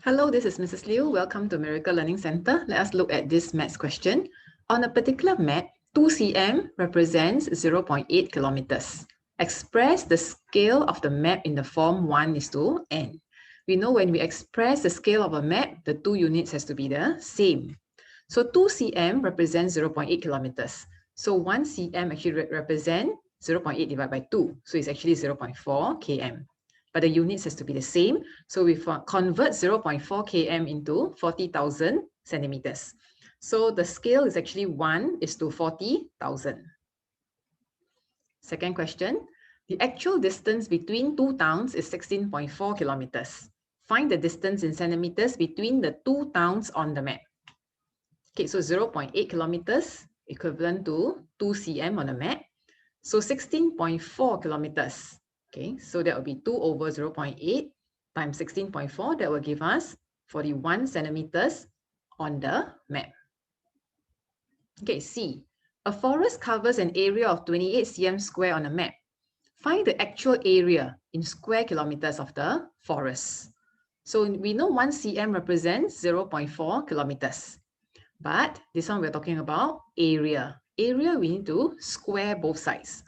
Hello, this is Mrs. Liu. Welcome to Miracle Learning Center. Let us look at this maths question. On a particular map, 2 cm represents 0.8 kilometers. Express the scale of the map in the form 1:n. We know when we express the scale of a map, the two units has to be the same. So 2 cm represents 0.8 kilometers. So 1 cm actually represent 0.8 divided by 2. So it's actually 0.4 km. But the units has to be the same. So we convert 0.4 km into 40,000 centimeters. So the scale is actually 1:40,000. Second question, the actual distance between two towns is 16.4 kilometers. Find the distance in centimeters between the two towns on the map. Okay, so 0.8 kilometers equivalent to 2 cm on the map. So 16.4 kilometers. Okay, so that will be 2 over 0.8 times 16.4. That will give us 41 centimeters on the map. Okay, C. A forest covers an area of 28 cm square on a map. Find the actual area in square kilometers of the forest. So we know 1 cm represents 0.4 kilometers. But this one we're talking about area. Area, we need to square both sides.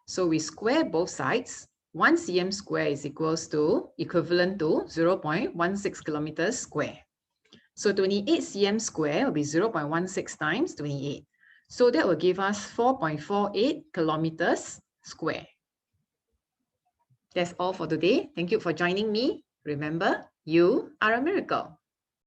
So we square both sides. 1 cm square is equivalent to 0.16 kilometers square. So 28 cm square will be 0.16 times 28. So that will give us 4.48 kilometers square. That's all for today. Thank you for joining me. Remember, you are a miracle.